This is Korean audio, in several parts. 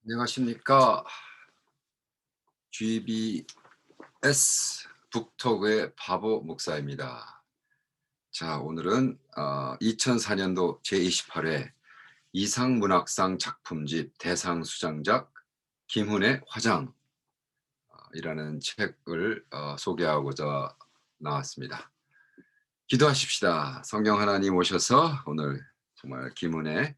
안녕하십니까. GBS 북토크의 바보 목사입니다. 자, 오늘은 2004년도 제28회 이상문학상 작품집 대상 수장작 김훈의 화장 이라는 책을 소개하고자 나왔습니다. 기도하십시다. 성령 하나님 오셔서 오늘 정말 김훈의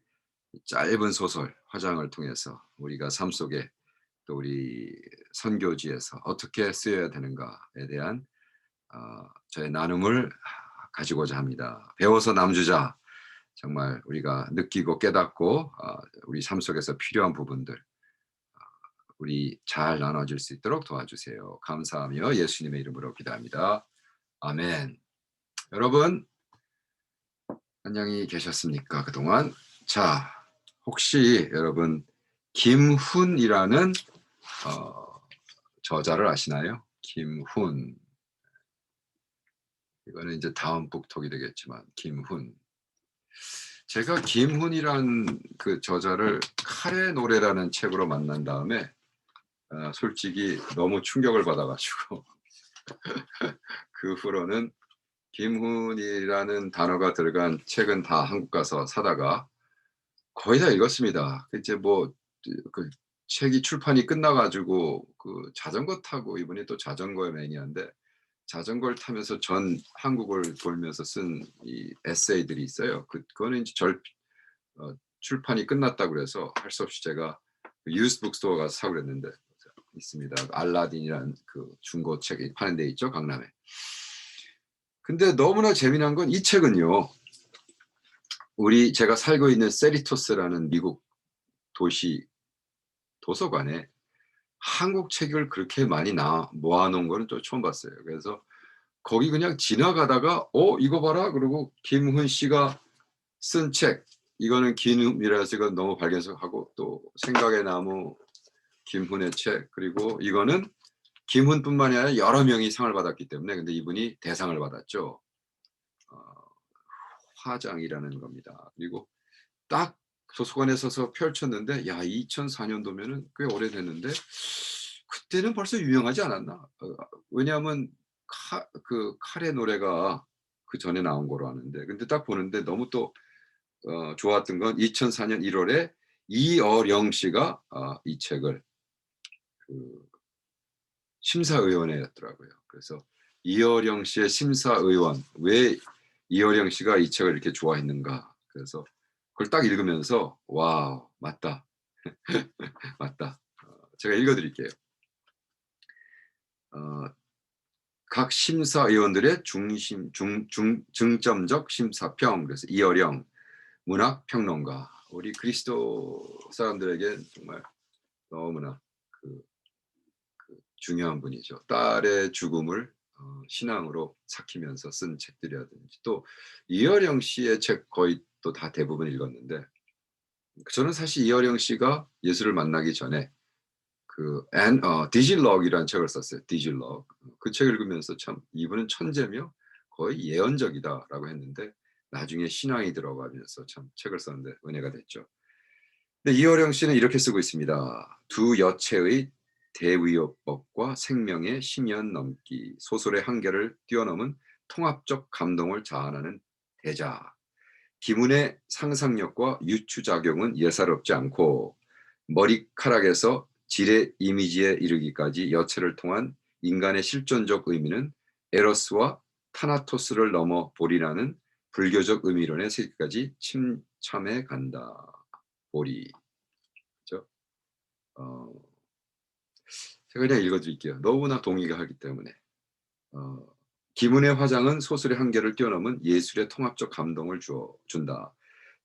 짧은 소설 화장을 통해서 우리가 삶 속에 또 우리 선교지에서 어떻게 쓰여야 되는가에 대한 저의 나눔을 가지고자 합니다. 배워서 남주자. 정말 우리가 느끼고 깨닫고 우리 삶 속에서 필요한 부분들 우리 잘 나눠줄 수 있도록 도와주세요. 감사하며 예수님의 이름으로 기도합니다. 아멘. 여러분 안녕히 계셨습니까? 그동안. 자, 혹시 여러분 김훈이라는 저자를 아시나요? 김훈. 이거는 이제 다음 북톡이 되겠지만 김훈. 제가 김훈이란 그 저자를 칼의 노래라는 책으로 만난 다음에 솔직히 너무 충격을 받아가지고 그 후로는 김훈이라는 단어가 들어간 책은 다 한국 가서 사다가 거의 다 읽었습니다. 이제 뭐 그 책이 출판이 끝나가지고 그 자전거 타고, 이분이 또 자전거의 매니아인데 자전거를 타면서 전 한국을 돌면서 쓴 이 에세이들이 있어요. 그거는 이제 출판이 끝났다고 그래서 할 수 없이 제가 유스 북스토어 가서 사고 그랬는데 있습니다. 알라딘이라는 그 중고책이 파는 데 있죠, 강남에. 근데 너무나 재미난 건 이 책은요. 제가 살고 있는 세리토스라는 미국 도시 도서관에 한국 책을 그렇게 많이 모아 놓은 거는 또 처음 봤어요. 그래서 거기 그냥 지나가다가 이거 봐라 그러고 김훈 씨가 쓴 책, 이거는 기슭이라서 이건 너무 발견하고, 또 생각의 나무 김훈의 책, 그리고 이거는 김훈뿐만이 아니라 여러 명이 상을 받았기 때문에, 근데 이분이 대상을 받았죠. 화장이라는 겁니다. 그리고 딱 도서관에 서서 펼쳤는데, 야, 2004년도면은 꽤 오래됐는데 그때는 벌써 유명하지 않았나? 왜냐하면 그 칼의 노래가 그 전에 나온 거로 아는데, 근데 딱 보는데 너무 또 좋았던 건 2004년 1월에 이어령 씨가 이 책을 그 심사위원회였더라고요. 그래서 이어령 씨의 심사위원, 왜 이어령 씨가 이 책을 이렇게 좋아했는가. 그래서 그걸 딱 읽으면서 와, 맞다. 맞다. 제가 읽어드릴게요. 각 심사위원들의 중점적 심사평. 그래서 이어령 문학평론가, 우리 그리스도 사람들에게 정말 너무나 중요한 분이죠. 딸의 죽음을 신앙으로 삭히면서 쓴 책들이라든지, 또 이어령 씨의 책 거의 또 다 대부분 읽었는데, 저는 사실 이어령 씨가 예수를 만나기 전에 디질럭이라는 책을 썼어요. 디질럭. 그 책을 읽으면서 참 이분은 천재며 거의 예언적이다라고 했는데, 나중에 신앙이 들어가면서 참 책을 썼는데 은혜가 됐죠. 근데 이어령 씨는 이렇게 쓰고 있습니다. 두 여체의 대위협법과 생명의 심연 넘기, 소설의 한계를 뛰어넘은 통합적 감동을 자아내는 대작. 김훈의 상상력과 유추작용은 예사롭지 않고, 머리카락에서 질의 이미지에 이르기까지 여체를 통한 인간의 실존적 의미는 에로스와 타나토스를 넘어 보리라는 불교적 의미론의 세계까지 침참해 간다. 보리. 그렇죠? 제가 그냥 읽어드릴게요. 너무나 동의가 하기 때문에. 김훈의 화장은 소설의 한계를 뛰어넘은 예술의 통합적 감동을 준다.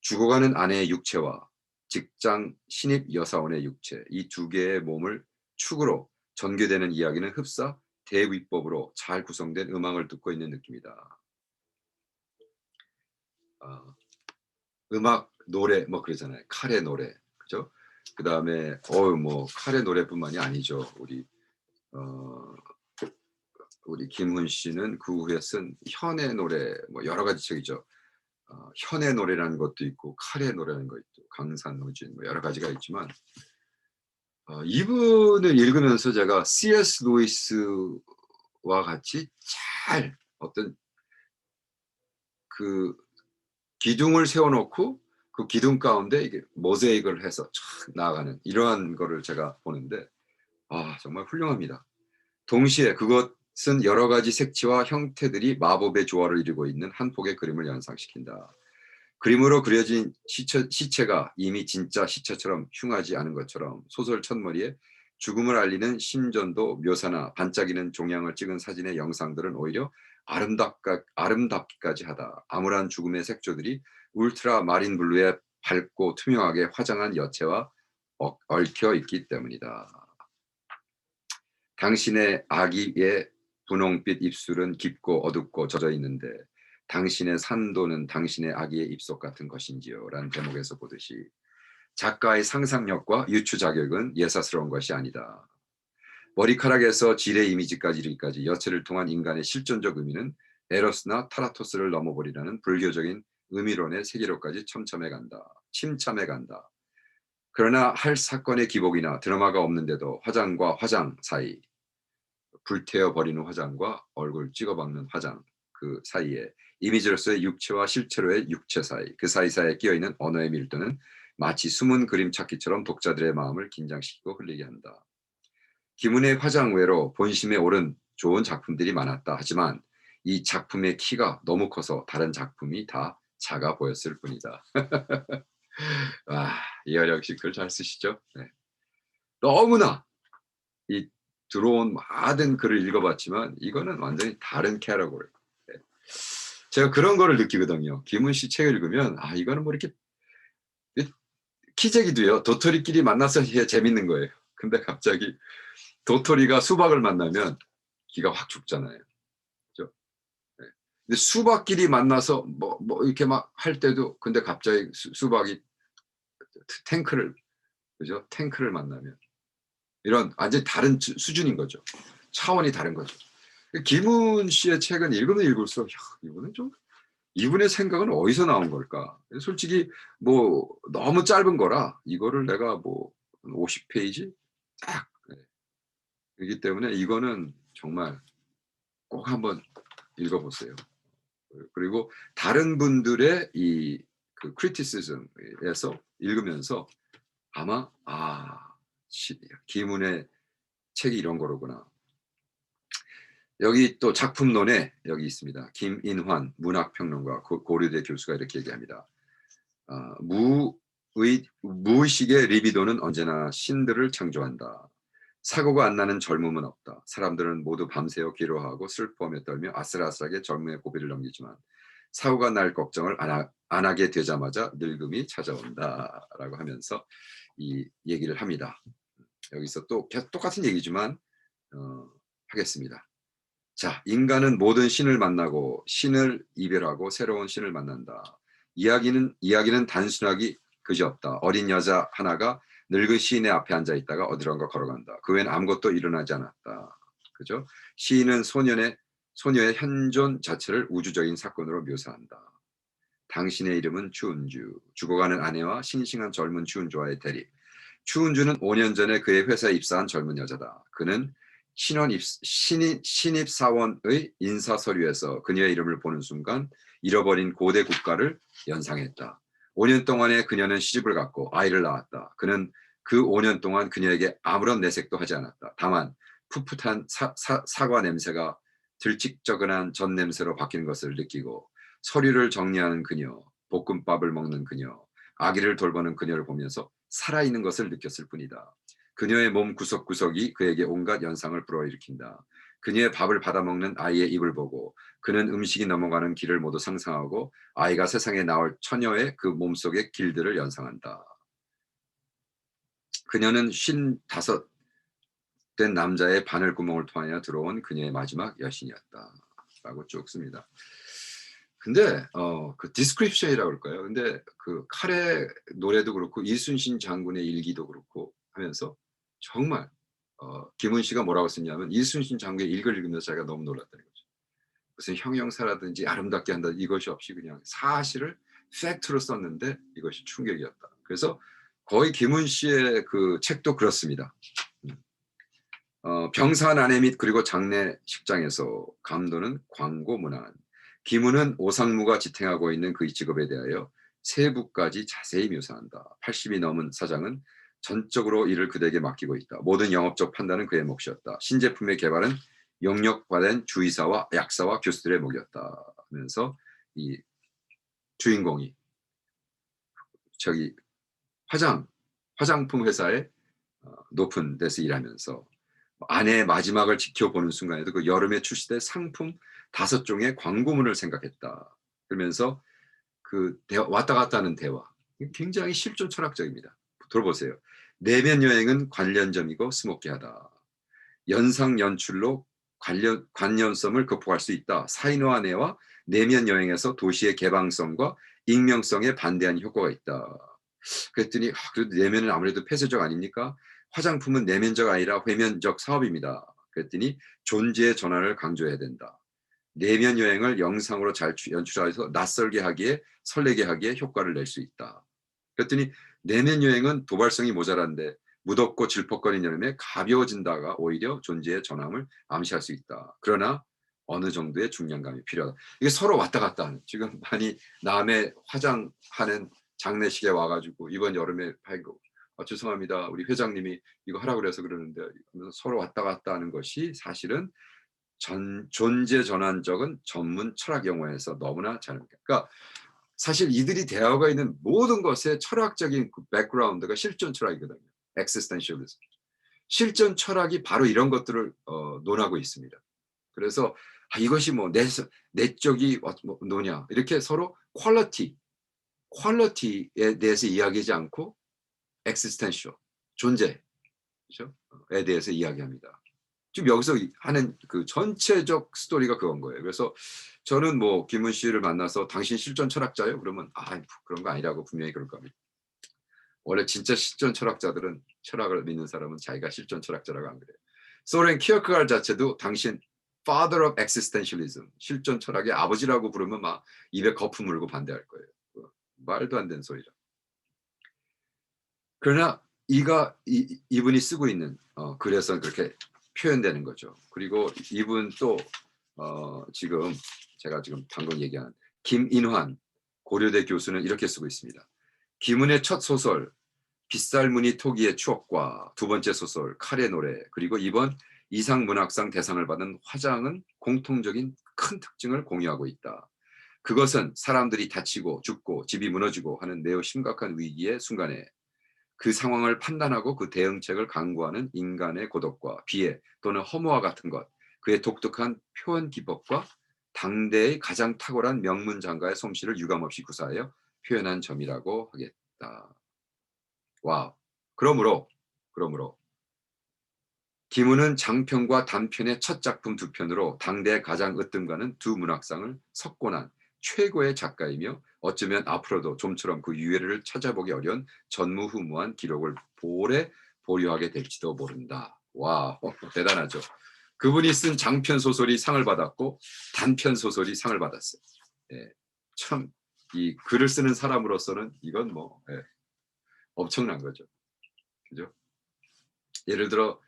죽어가는 아내의 육체와 직장 신입 여사원의 육체, 이 두 개의 몸을 축으로 전개되는 이야기는 흡사 대위법으로 잘 구성된 음악을 듣고 있는 느낌이다. 음악, 노래 뭐 그러잖아요. 칼의 노래, 그죠? 그 다음에 뭐 칼의 노래뿐만이 아니죠. 우리 김훈 씨는 그 후에 쓴 현의 노래, 뭐 여러 가지 책이죠. 현의 노래라는 것도 있고 칼의 노래라는 거 있고 강산노진 뭐 여러 가지가 있지만, 이분을 읽으면서 제가 C.S. 루이스와 같이 잘 어떤 그 기둥을 세워 놓고 그 기둥 가운데 이게 모자익을 해서 촥 나아가는 이러한 거를 제가 보는데 정말 훌륭합니다. 동시에 그것은 여러 가지 색채와 형태들이 마법의 조화를 이루고 있는 한 폭의 그림을 연상시킨다. 그림으로 그려진 시체가 이미 진짜 시체처럼 흉하지 않은 것처럼 소설 첫머리에 죽음을 알리는 신전도 묘사나 반짝이는 종양을 찍은 사진의 영상들은 오히려 아름답기까지 하다. 암울한 죽음의 색조들이 울트라 마린 블루에 밝고 투명하게 화장한 여체와 얽혀 있기 때문이다. 당신의 아기의 분홍빛 입술은 깊고 어둡고 젖어 있는데 당신의 산도는 당신의 아기의 입속 같은 것인지요? 라는 대목에서 보듯이 작가의 상상력과 유추 자격은 예사스러운 것이 아니다. 머리카락에서 질의 이미지까지 이르기까지 여체를 통한 인간의 실존적 의미는 에로스나 타라토스를 넘어버리라는 불교적인 의미론의 세계로까지 침참해 간다. 그러나 할 사건의 기복이나 드라마가 없는데도 화장과 화장 사이, 불태워 버리는 화장과 얼굴 찍어박는 화장 그 사이에 이미지로서의 육체와 실체로의 육체 사이, 그 사이사이에 끼어있는 언어의 밀도는 마치 숨은 그림 찾기처럼 독자들의 마음을 긴장시키고 흘리게 한다. 김은의 화장 외로 본심에 오른 좋은 작품들이 많았다. 하지만 이 작품의 키가 너무 커서 다른 작품이 다 작아 보였을 뿐이다. 이하령 씨 글 잘 쓰시죠? 네. 너무나 이 들어온 많은 글을 읽어봤지만 이거는 완전히 다른 캐러고리. 네. 제가 그런 거를 느끼거든요. 김은 씨 책을 읽으면 이거는 뭐 이렇게 키재기도요. 도토리끼리 만나서 해야 재밌는 거예요. 근데 갑자기 도토리가 수박을 만나면 기가 확 죽잖아요. 그죠? 네. 근데 수박끼리 만나서 뭐 이렇게 막 할 때도 근데 갑자기 수박이 탱크를 그죠? 탱크를 만나면 이런 완전히 다른 수준인 거죠. 차원이 다른 거죠. 김은 씨의 책은 읽으면 읽을수록 이분의 생각은 어디서 나온 걸까? 솔직히 뭐 너무 짧은 거라 이거를 내가 뭐 50페이지 딱 그렇기 때문에 이거는 정말 꼭 한번 읽어보세요. 그리고 다른 분들의 이 그 크리티시즘에서 읽으면서 아마 김은의 책이 이런 거로구나. 여기 또 작품론에 여기 있습니다. 김인환 문학평론가 고려대 교수가 이렇게 얘기합니다. 무의식의 리비도는 언제나 신들을 창조한다. 사고가 안 나는 젊음은 없다. 사람들은 모두 밤새워 기로하고 슬퍼하며 떨며 아슬아슬하게 젊음의 고비를 넘기지만 사고가 날 걱정을 안 하게 되자마자 늙음이 찾아온다. 라고 하면서 이 얘기를 합니다. 여기서 또 똑같은 얘기지만 하겠습니다. 자, 인간은 모든 신을 만나고 신을 이별하고 새로운 신을 만난다. 이야기는 단순하기 그지없다. 어린 여자 하나가 늙은 시인의 앞에 앉아 있다가 어디론가 걸어간다. 그 외엔 아무것도 일어나지 않았다. 그죠? 시인은 소녀의 현존 자체를 우주적인 사건으로 묘사한다. 당신의 이름은 추운주. 죽어가는 아내와 싱싱한 젊은 추운주와의 대립. 추운주는 5년 전에 그의 회사에 입사한 젊은 여자다. 그는 신입사원의 인사서류에서 그녀의 이름을 보는 순간 잃어버린 고대 국가를 연상했다. 5년 동안에 그녀는 시집을 갔고 아이를 낳았다. 그는 그 5년 동안 그녀에게 아무런 내색도 하지 않았다. 다만 풋풋한 사과 냄새가 들찍저근한 전 냄새로 바뀌는 것을 느끼고 서류를 정리하는 그녀, 볶음밥을 먹는 그녀, 아기를 돌보는 그녀를 보면서 살아있는 것을 느꼈을 뿐이다. 그녀의 몸 구석구석이 그에게 온갖 연상을 불어일으킨다. 그녀의 밥을 받아먹는 아이의 입을 보고 그는 음식이 넘어가는 길을 모두 상상하고 아이가 세상에 나올 처녀의 그 몸속의 길들을 연상한다. 그녀는 55된 남자의 바늘구멍을 통하여 들어온 그녀의 마지막 여신이었다. 라고 쭉 씁니다. 근데 그 디스크립션이라고 할까요? 근데 그 칼의 노래도 그렇고 이순신 장군의 일기도 그렇고 하면서 정말 김은 씨가 뭐라고 썼냐면 이순신 장군의 일기를 읽으면서 자기가 너무 놀랐다는 거죠. 무슨 형용사라든지 아름답게 한다 이것이 없이 그냥 사실을 팩트로 썼는데 이것이 충격이었다. 그래서 거의 김훈 씨의 그 책도 그렇습니다. 병사 아내 및 그리고 장례식장에서 감도는 광고 문안. 김훈은 오상무가 지탱하고 있는 그의 직업에 대하여 세부까지 자세히 묘사한다. 80이 넘은 사장은 전적으로 일을 그대에게 맡기고 있다. 모든 영업적 판단은 그의 몫이었다. 신제품의 개발은 영역화된 주의사와 약사와 교수들의 몫이었다. 하면서 이 주인공이 저기 화장품 회사의 높은 데서 일하면서 아내의 마지막을 지켜보는 순간에도 그 여름에 출시될 상품 5종의 광고문을 생각했다. 그러면서 그 왔다 갔다 하는 대화. 굉장히 실존 철학적입니다. 들어보세요. 내면 여행은 관련점이고 스모키하다. 연상 연출로 관련성을 극복할 수 있다. 사인화 내와 내면 여행에서 도시의 개방성과 익명성에 반대하는 효과가 있다. 그랬더니 그래도 내면은 아무래도 폐쇄적 아닙니까? 화장품은 내면적 아니라 외면적 사업입니다. 그랬더니 존재의 전환을 강조해야 된다. 내면 여행을 영상으로 잘 연출해서 낯설게 하기에 설레게 하기에 효과를 낼 수 있다. 그랬더니 내면 여행은 도발성이 모자란데 무덥고 질퍽거리는 여름에 가벼워진다가 오히려 존재의 전함을 암시할 수 있다. 그러나 어느 정도의 중량감이 필요하다. 이게 서로 왔다 갔다 하는. 지금 많이 남의 화장하는 장례식에 와가지고 이번 여름에 아이고 죄송합니다. 우리 회장님이 이거 하라고 그래서 그러는데 서로 왔다 갔다 하는 것이 사실은 존재 전환적은 전문 철학 용어에서 너무나 잘. 그러니까 사실 이들이 대화가 있는 모든 것의 철학적인 그 백그라운드가 실존 철학이거든요. existentialism. 실존 철학이 바로 이런 것들을 논하고 있습니다. 그래서 이것이 뭐 내적이 뭐냐 이렇게 서로 퀄리티에 대해서 이야기하지 않고 existential 존재 에 대해서 이야기합니다. 지금 여기서 하는 그 전체적 스토리가 그건 거예요. 그래서 저는 뭐 김훈 씨를 만나서 당신 실존 철학자예요? 그러면 그런 거 아니라고 분명히 그럴 겁니다. 원래 진짜 실존 철학자들은 철학을 믿는 사람은 자기가 실존 철학자라고 안 그래요. 소렌 키어크가르 자체도 당신 father of existentialism 실존 철학의 아버지라고 부르면 막 입에 거품 물고 반대할 거예요. 말도 안 되는 소리죠. 그러나 이분이 쓰고 있는 글에서 그렇게 표현되는 거죠. 그리고 이분 또 지금 제가 지금 방금 얘기한 김인환 고려대 교수는 이렇게 쓰고 있습니다. 김훈의 첫 소설 빗살무늬 토기의 추억과 두 번째 소설 칼의 노래 그리고 이번 이상문학상 대상을 받은 화장은 공통적인 큰 특징을 공유하고 있다. 그것은 사람들이 다치고 죽고 집이 무너지고 하는 매우 심각한 위기의 순간에 그 상황을 판단하고 그 대응책을 강구하는 인간의 고독과 비애 또는 허무와 같은 것, 그의 독특한 표현 기법과 당대의 가장 탁월한 명문장가의 솜씨를 유감없이 구사하여 표현한 점이라고 하겠다. 와, 그러므로 김훈은 장편과 단편의 첫 작품 두 편으로 당대의 가장 으뜸가는 두 문학상을 석권한 최고의 작가이며 어쩌면 앞으로도 좀처럼 그 유해를 찾아보기 어려운 전무후무한 기록을 오래 보유하게 될지도 모른다. 와, 대단하죠. 그분이 쓴 장편 소설이 상을 받았고 단편 소설이 상을 받았어요. 예, 참 이 글을 쓰는 사람으로서는 이건 뭐 엄청난 거죠. 그죠? 예를 들어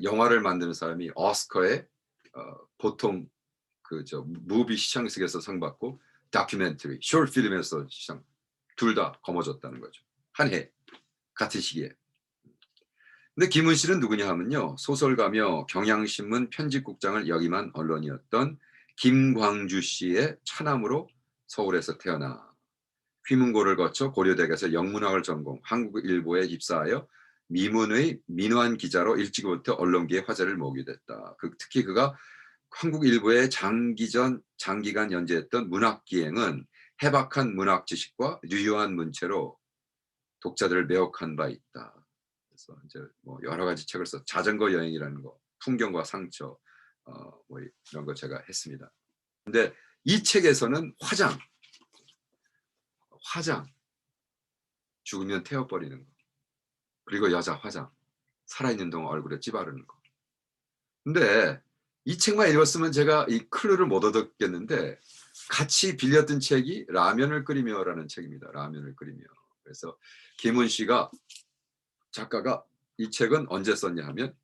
영화를 만드는 사람이 오스커에 보통 무비 시상식에서 상 받고 다큐멘터리, 숏 필름에서 시상 둘 다 거머졌다는 거죠. 한 해 같은 시기에. 근데 김훈 씨는 누구냐 하면요. 소설가며 경향신문 편집국장을 역임한 언론이었던 김광주 씨의 차남으로 서울에서 태어나 휘문고를 거쳐 고려대학에서 영문학을 전공, 한국일보에 입사하여 미문의 민환 기자로 일찍부터 언론계의 화제를 모으게 됐다. 특히 그가 한국일보에 장기간 연재했던 문학기행은 해박한 문학 지식과 유효한 문체로 독자들을 매혹한 바 있다. 그래서 이제 뭐 여러 가지 책을 써 자전거 여행이라는 거, 풍경과 상처, 뭐 이런 거 제가 했습니다. 근데 이 책에서는 화장 죽으면 태워버리는 거. 그리고 여자 화장 살아있는 동안 얼굴에 찌바르는 거. 근데 이 책만 읽었으면 제가 이 클루를 못 얻었겠는데 같이 빌렸던 책이 라면을 끓이며라는 책입니다. 라면을 끓이며. 그래서 김훈 씨가 작가가 이 책은 언제 썼냐 하면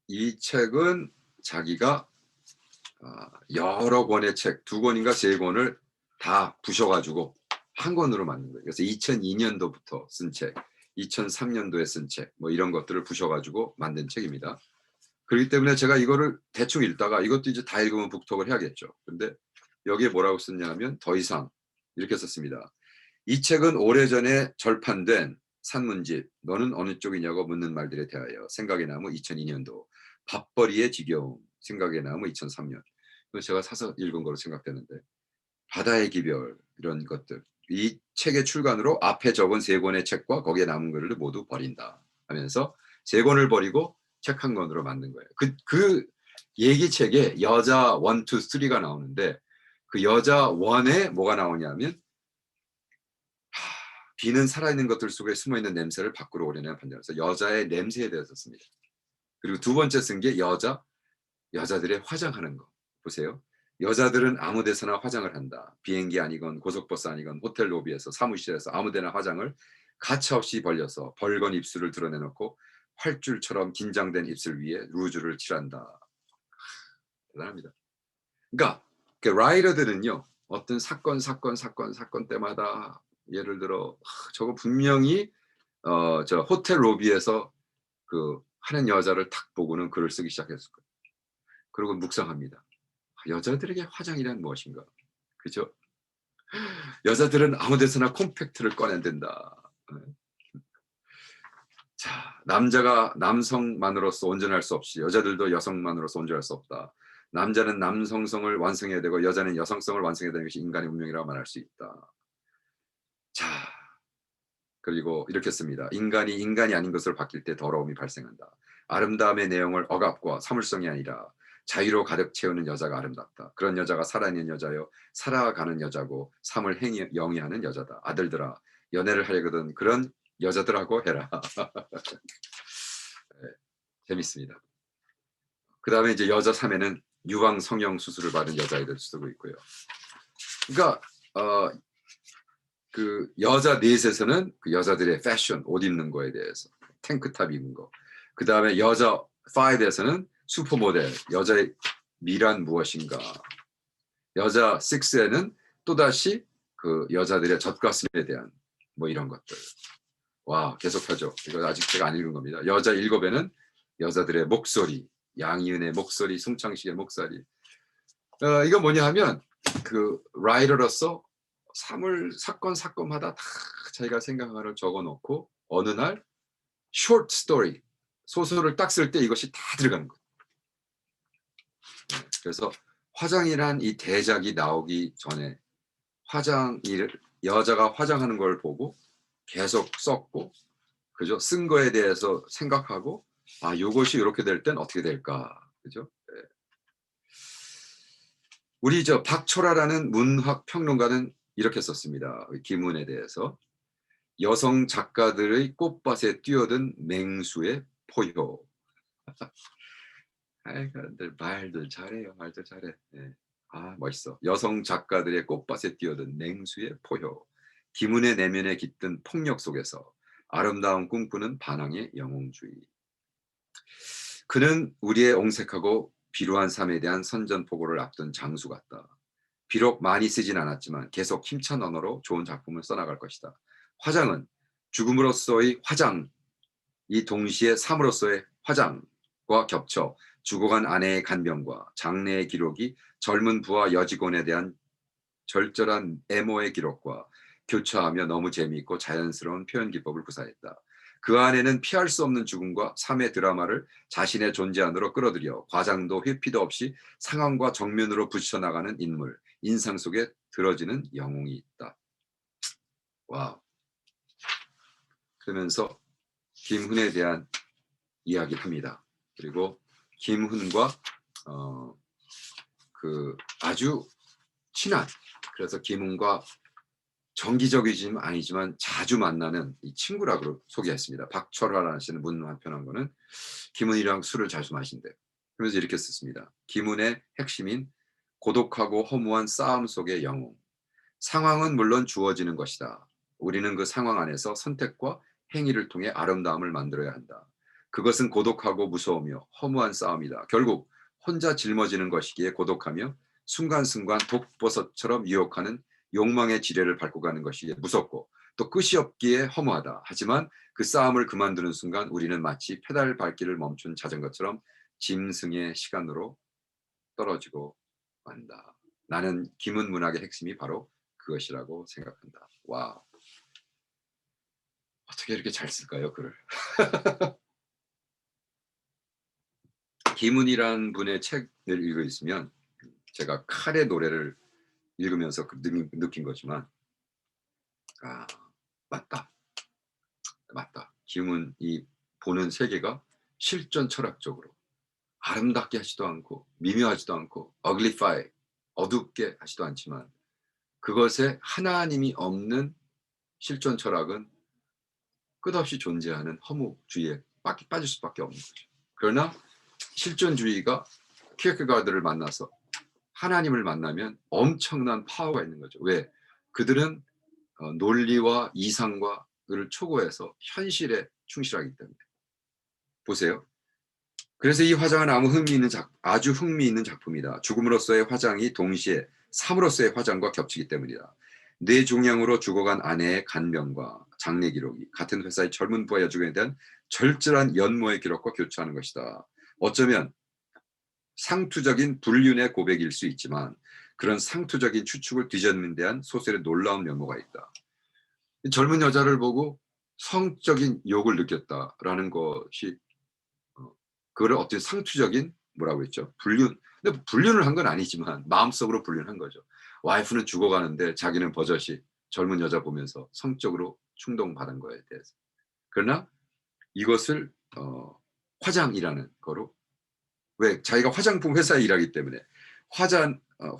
이 책은 자기가 여러 권의 책, 2권인가 3권을 다 부셔가지고 한 권으로 만든 거예요. 그래서 2002년도부터 쓴 책, 2003년도에 쓴 책, 뭐 이런 것들을 부셔가지고 만든 책입니다. 그렇기 때문에 제가 이거를 대충 읽다가 이것도 이제 다 읽으면 북톡을 해야겠죠. 근데 여기에 뭐라고 썼냐면 더 이상 이렇게 썼습니다. 이 책은 오래전에 절판된 산문집 너는 어느 쪽이냐고 묻는 말들에 대하여 생각의 나무 2002년도 밥벌이의 지겨움 생각의 나무 2003년 제가 사서 읽은 거로 생각되는데 바다의 기별 이런 것들 이 책의 출간으로 앞에 적은 3권의 책과 거기에 남은 글을 모두 버린다 하면서 3권을 버리고 책 한 권으로 만든 거예요. 그 얘기책에 여자 1, 2, 3가 나오는데 그 여자 1에 뭐가 나오냐면 비는 살아있는 것들 속에 숨어있는 냄새를 밖으로 오려내는 판결에서 여자의 냄새에 대해서 씁니다. 그리고 2번째 쓴 게 여자들의 화장하는 거 보세요. 여자들은 아무 데서나 화장을 한다. 비행기 아니건 고속버스 아니건 호텔 로비에서 사무실에서 아무 데나 화장을 가차없이 벌려서 벌건 입술을 드러내놓고 활줄처럼 긴장된 입술 위에 루즈를 칠한다. 대단합니다. 그러니까 라이터들은요. 어떤 사건 때마다 예를 들어 저거 분명히 저 호텔 로비에서 그 하는 여자를 탁 보고는 글을 쓰기 시작했을 거예요. 그리고 묵상합니다. 여자들에게 화장이란 무엇인가? 그죠? 여자들은 아무 데서나 콤팩트를 꺼낸댄다. 자, 남자가 남성만으로서 온전할 수 없이 여자들도 여성만으로서 온전할 수 없다. 남자는 남성성을 완성해야 되고 여자는 여성성을 완성해야 되는 것이 인간의 운명이라고 말할 수 있다. 자, 그리고 이렇게 씁니다. 인간이 아닌 것으로 바뀔 때 더러움이 발생한다. 아름다움의 내용을 억압과 사물성이 아니라 자유로 가득 채우는 여자가 아름답다. 그런 여자가 살아있는 여자요 살아가는 여자고 삶을 영위하는 여자다. 아들들아 연애를 하려거든 그런 여자들하고 해라. 네, 재밌습니다. 그 다음에 이제 여자 3에는 유방 성형 수술을 받은 여자애들 쓰고 있고요. 그러니까 그 여자 넷에서는 그 여자들의 패션, 옷 입는 거에 대해서 탱크탑 입는 거. 그 다음에 여자 5에서는 슈퍼모델, 여자의 미란 무엇인가. 여자 6에는 또다시 그 여자들의 젖가슴에 대한 뭐 이런 것들. 와, 계속하죠. 이거 아직 제가 안 읽은 겁니다. 여자 7에는 여자들의 목소리, 양희은의 목소리, 송창식의 목소리. 이거 뭐냐 하면 그 라이터로서 사건마다 다 자기가 생각하는 걸 적어놓고 어느 날 short story 소설을 딱 쓸 때 이것이 다 들어가는 거예요. 그래서 화장이란 이 대작이 나오기 전에 여자가 화장하는 걸 보고 계속 썼고 그죠? 쓴 거에 대해서 생각하고 이것이 이렇게 될 땐 어떻게 될까 그죠? 네. 우리 박철아라는 문학 평론가는 이렇게 썼습니다. 김훈에 대해서 여성 작가들의 꽃밭에 뛰어든 맹수의 포효. 말들 잘해요. 말들 잘해. 네. 멋있어. 여성 작가들의 꽃밭에 뛰어든 맹수의 포효. 김훈의 내면에 깃든 폭력 속에서 아름다움 꿈꾸는 반항의 영웅주의. 그는 우리의 옹색하고 비루한 삶에 대한 선전포고를 앞둔 장수 같다. 비록 많이 쓰진 않았지만 계속 힘찬 언어로 좋은 작품을 써나갈 것이다. 화장은 죽음으로서의 화장, 이 동시에 삶으로서의 화장과 겹쳐 죽어간 아내의 간병과 장래의 기록이 젊은 부하 여직원에 대한 절절한 애모의 기록과 교차하며 너무 재미있고 자연스러운 표현 기법을 구사했다. 그 안에는 피할 수 없는 죽음과 삶의 드라마를 자신의 존재 안으로 끌어들여 과장도 회피도 없이 상황과 정면으로 부딪혀나가는 인물, 인상 속에 들어지는 영웅이 있다. 와. 그러면서 김훈에 대한 이야기를 합니다. 그리고 김훈과 그 아주 친한 그래서 김훈과 정기적이지는 아니지만 자주 만나는 이 친구라고 소개했습니다. 박철화라는 씨는 문 한편한 거는 김훈이랑 술을 자주 마신대요. 그래서 이렇게 썼습니다. 김훈의 핵심인 고독하고 허무한 싸움 속의 영웅. 상황은 물론 주어지는 것이다. 우리는 그 상황 안에서 선택과 행위를 통해 아름다움을 만들어야 한다. 그것은 고독하고 무서우며 허무한 싸움이다. 결국 혼자 짊어지는 것이기에 고독하며 순간순간 독버섯처럼 유혹하는 욕망의 지뢰를 밟고 가는 것이기에 무섭고 또 끝이 없기에 허무하다. 하지만 그 싸움을 그만두는 순간 우리는 마치 페달 밟기를 멈춘 자전거처럼 짐승의 시간으로 떨어지고 만다. 나는 김은 문학의 핵심이 바로 그것이라고 생각한다. 와, 어떻게 이렇게 잘 쓸까요, 글을? 김은이란 분의 책을 읽고 있으면 제가 칼의 노래를 읽으면서 느낀 거지만, 아, 맞다, 맞다. 김은이 보는 세계가 실존 철학적으로 아름답게 하지도 않고 미묘하지도 않고 어글리파이 어둡게 하지도 않지만 그것에 하나님이 없는 실존 철학은 끝없이 존재하는 허무주의에 빠질 수밖에 없는 거죠. 그러나 실존주의가 키에르케가드를 만나서 하나님을 만나면 엄청난 파워가 있는 거죠. 왜? 그들은 논리와 이상과를 초고해서 현실에 충실하기 때문에. 보세요. 그래서 이 화장은 아주 흥미있는 작품이다. 죽음으로써의 화장이 동시에 삶으로써의 화장과 겹치기 때문이다. 뇌 종양으로 죽어간 아내의 간병과 장례 기록이 같은 회사의 젊은 부하 여직원에 대한 절절한 연모의 기록과 교차하는 것이다. 어쩌면 상투적인 불륜의 고백일 수 있지만 그런 상투적인 추측을 뒤집는 데한 소설의 놀라운 면모가 있다. 젊은 여자를 보고 성적인 욕을 느꼈다라는 것이 그거를 어떤 상투적인 뭐라고 했죠? 불륜. 근데 불륜을 한 건 아니지만 마음속으로 불륜한 거죠. 와이프는 죽어가는데 자기는 버젓이 젊은 여자 보면서 성적으로 충동받은 거에 대해서. 그러나 이것을 화장이라는 거로 왜 자기가 화장품 회사에 일하기 때문에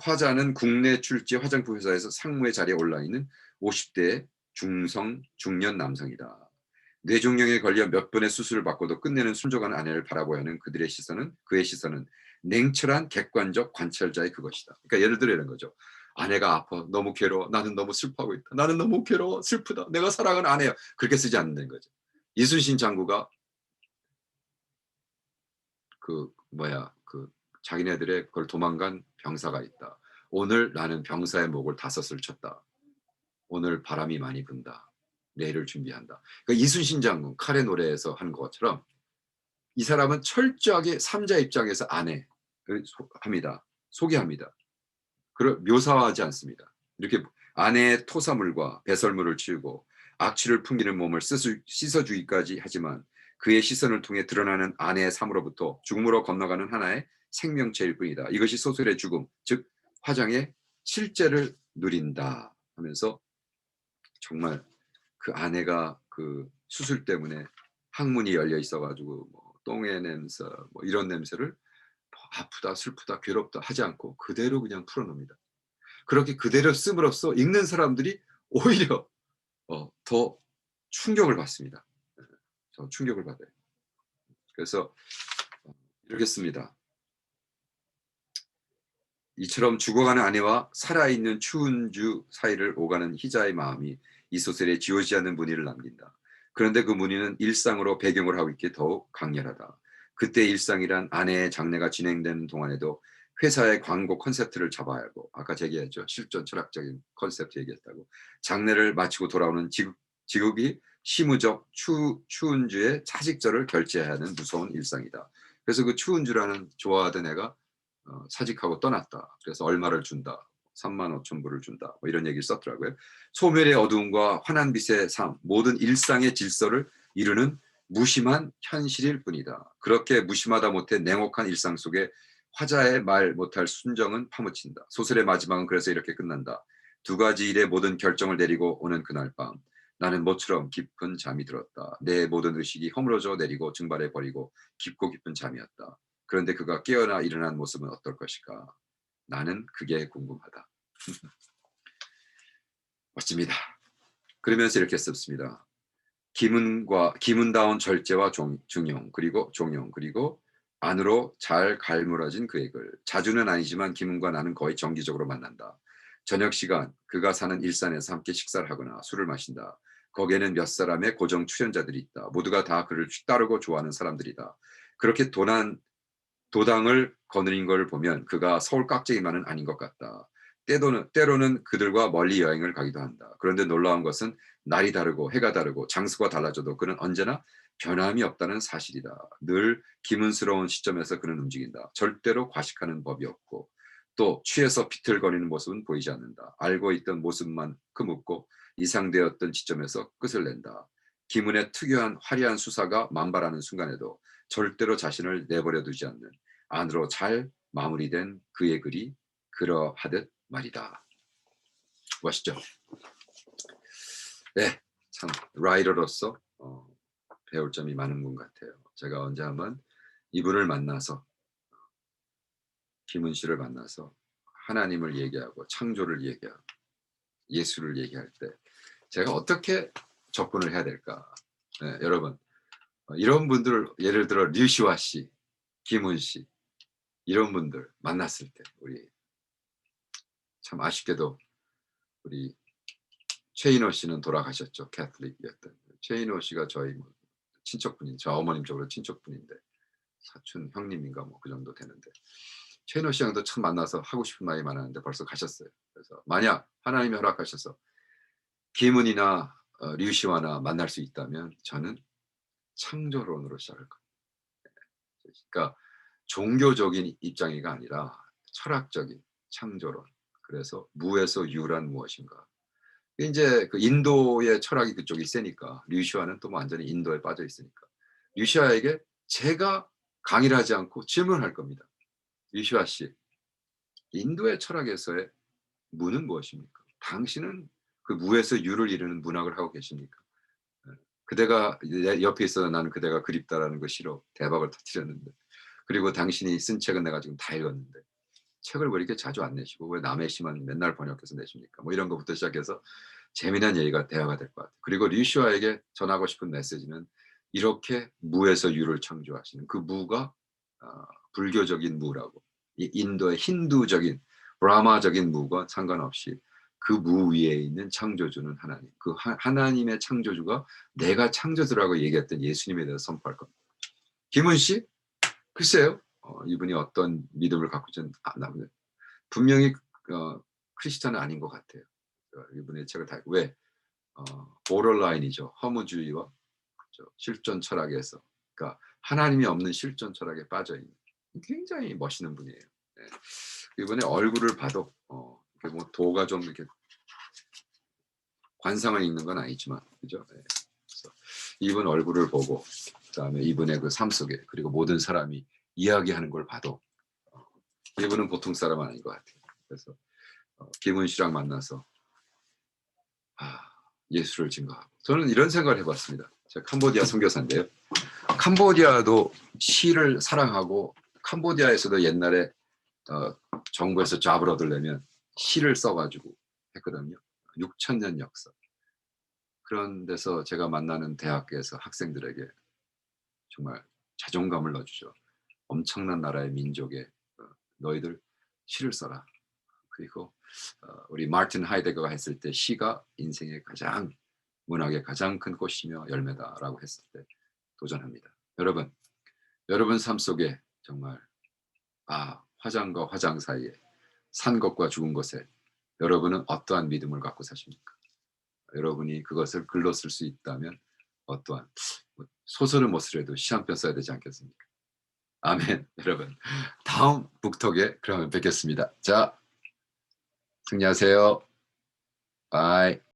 화자는 국내 출지 화장품 회사에서 상무의 자리에 올라 있는 50대 중성 중년 남성이다. 뇌종양에 걸려 몇 번의 수술을 받고도 끝내는 순종한 아내를 바라보야 하는 그의 시선은 냉철한 객관적 관찰자의 그것이다. 그러니까 예를 들어 이런 거죠. 아내가 아파 너무 괴로워 나는 너무 슬퍼하고 있다. 나는 너무 괴로워 슬프다. 내가 사랑하는 아내야. 그렇게 쓰지 않는다는 거죠. 이순신 장구가 그 자기네들의 그걸 도망간 병사가 있다. 오늘 나는 병사의 목을 5을 쳤다. 오늘 바람이 많이 분다. 내일을 준비한다. 그러니까 이순신 장군 칼의 노래에서 하는 것처럼 이 사람은 철저하게 삼자 입장에서 아내를 합니다. 소개합니다. 그걸 묘사하지 않습니다. 이렇게 아내의 토사물과 배설물을 치우고 악취를 풍기는 몸을 씻어주기까지 하지만 그의 시선을 통해 드러나는 아내의 삶으로부터 죽음으로 건너가는 하나의 생명체일 뿐이다. 이것이 소설의 죽음, 즉 화장의 실제를 누린다 하면서 정말 그 아내가 그 수술 때문에 항문이 열려 있어가지고 뭐 똥의 냄새 뭐 이런 냄새를 뭐 아프다 슬프다 괴롭다 하지 않고 그대로 그냥 풀어놓습니다. 그렇게 그대로 씀으로써 읽는 사람들이 오히려 더 충격을 받습니다. 더 충격을 받아요. 그래서 이렇게 씁니다. 이처럼 죽어가는 아내와 살아있는 추운주 사이를 오가는 희자의 마음이 이 소설에 지워지지 않는 무늬를 남긴다. 그런데 그 무늬는 일상으로 배경을 하고 있기에 더욱 강렬하다. 그때 일상이란 아내의 장례가 진행되는 동안에도 회사의 광고 컨셉트를 잡아야 하고 아까 제기했죠. 실존 철학적인 컨셉트 얘기했다고. 장례를 마치고 돌아오는 지극이 시무적 추운주의 차직절을 결제해야 하는 무서운 일상이다. 그래서 그 추운주라는 좋아하던 애가 사직하고 떠났다. 그래서 얼마를 준다. 3만 5천 불을 준다. 뭐 이런 얘기를 썼더라고요. 소멸의 어두움과 환한 빛의 삶, 모든 일상의 질서를 이루는 무심한 현실일 뿐이다. 그렇게 무심하다 못해 냉혹한 일상 속에 화자의 말 못할 순정은 파묻힌다. 소설의 마지막은 그래서 이렇게 끝난다. 두 가지 일의 모든 결정을 내리고 오는 그날 밤 나는 모처럼 깊은 잠이 들었다. 내 모든 의식이 허물어져 내리고 증발해 버리고 깊고 깊은 잠이었다. 그런데 그가 깨어나 일어난 모습은 어떨 것일까? 나는 그게 궁금하다. 멋집니다. 그러면서 이렇게 썼습니다. 기문다운 절제와 중용 그리고 안으로 잘 갈무라진 그의 글. 자주는 아니지만 김은과 나는 거의 정기적으로 만난다. 저녁 시간 그가 사는 일산에서 함께 식사를 하거나 술을 마신다. 거기에는 몇 사람의 고정 출연자들이 있다. 모두가 다 그를 따르고 좋아하는 사람들이다. 그렇게 도당을 거느린 걸 보면 그가 서울 깍쟁이만은 아닌 것 같다. 때로는 그들과 멀리 여행을 가기도 한다. 그런데 놀라운 것은 날이 다르고 해가 다르고 장소가 달라져도 그는 언제나 변함이 없다는 사실이다. 늘 기문스러운 시점에서 그는 움직인다. 절대로 과식하는 법이 없고 또 취해서 비틀거리는 모습은 보이지 않는다. 알고 있던 모습만큼 웃고 이상되었던 지점에서 끝을 낸다. 기문의 특유한 화려한 수사가 만발하는 순간에도 절대로 자신을 내버려 두지 않는 안으로 잘 마무리된 그의 글이 그러하듯 말이다. 멋있죠? 네, 참 라이터로서 배울 점이 많은 분 같아요. 제가 언제 한번 이분을 만나서 김은 씨를 만나서 하나님을 얘기하고 창조를 얘기하고 예수를 얘기할 때 제가 어떻게 접근을 해야 될까? 네, 여러분 이런 분들 예를 들어 류시화 씨, 김은 씨 이런 분들 만났을 때 우리 참 아쉽게도 우리 최인호 씨는 돌아가셨죠. 캐톨릭이었던 최인호 씨가 저희 뭐 친척분인 저 어머님 쪽으로 친척분인데 사촌 형님인가 뭐 그 정도 되는데 최인호 씨랑도 참 만나서 하고 싶은 말이 많았는데 벌써 가셨어요. 그래서 만약 하나님이 허락하셔서 김은이나 류시와나 만날 수 있다면 저는 창조론으로 시작할 겁니다. 그러니까 종교적인 입장이가 아니라 철학적인 창조론. 그래서 무에서 유란 무엇인가. 이제 그 인도의 철학이 그쪽이 세니까 류시아는 또 완전히 인도에 빠져 있으니까 류시아에게 제가 강의를 하지 않고 질문할 겁니다. 류시아 씨, 인도의 철학에서의 무는 무엇입니까? 당신은 그 무에서 유를 이루는 문학을 하고 계십니까? 그대가 내 옆에 있어 나는 그대가 그립다라는 거 싫어 대박을 터뜨렸는데 그리고 당신이 쓴 책은 내가 지금 다 읽었는데 책을 왜 이렇게 자주 안 내시고 왜 남의 시만 맨날 번역해서 내십니까? 뭐 이런 것부터 시작해서 재미난 얘기가 대화가 될 것 같아요. 그리고 류시아에게 전하고 싶은 메시지는 이렇게 무에서 유를 창조하시는 그 무가 불교적인 무라고 이 인도의 힌두적인 브라마적인 무가 상관없이 그 무 위에 있는 창조주는 하나님. 그 하나님의 창조주가 내가 창조주라고 얘기했던 예수님에 대해서 선포할 겁니다. 김은 씨? 글쎄요. 이분이 어떤 믿음을 갖고 있는지 분명히 크리스찬은 아닌 것 같아요. 이분의 책을 다 왜 보러라인이죠. 허무주의와 그렇죠. 실존 철학에서 그러니까 하나님이 없는 실존 철학에 빠져 있는 굉장히 멋있는 분이에요. 네. 이분의 얼굴을 봐도 뭐 도가 좀 이렇게 관상을 읽는 건 아니지만 그죠? 네. 그래서 이분 얼굴을 보고 그다음에 이분의 그 삶 속에 그리고 모든 사람이 이야기하는 걸 봐도 이분은 보통 사람은 아닌 것 같아요. 그래서 김은 씨랑 만나서 예수를 증거하고 저는 이런 생각을 해봤습니다. 제가 캄보디아 선교사인데요. 캄보디아도 시를 사랑하고 캄보디아에서도 옛날에 정부에서 잡을 얻으려면 시를 써가지고 했거든요. 6,000년 역사. 그런 데서 제가 만나는 대학교에서 학생들에게 정말 자존감을 넣어주죠. 엄청난 나라의 민족에 너희들 시를 써라. 그리고 우리 마틴 하이데거가 했을 때 시가 인생의 가장 문학의 가장 큰 꽃이며 열매다라고 했을 때 도전합니다. 여러분 삶 속에 정말 화장과 화장 사이에 산 것과 죽은 것에 여러분은 어떠한 믿음을 갖고 사십니까? 여러분이 그것을 글로 쓸 수 있다면 어떠한 소설을 못 쓰려도 시 한 편 써야 되지 않겠습니까? 아멘. 여러분 다음 북톡에 그러면 뵙겠습니다. 자, 승리하세요. 바이.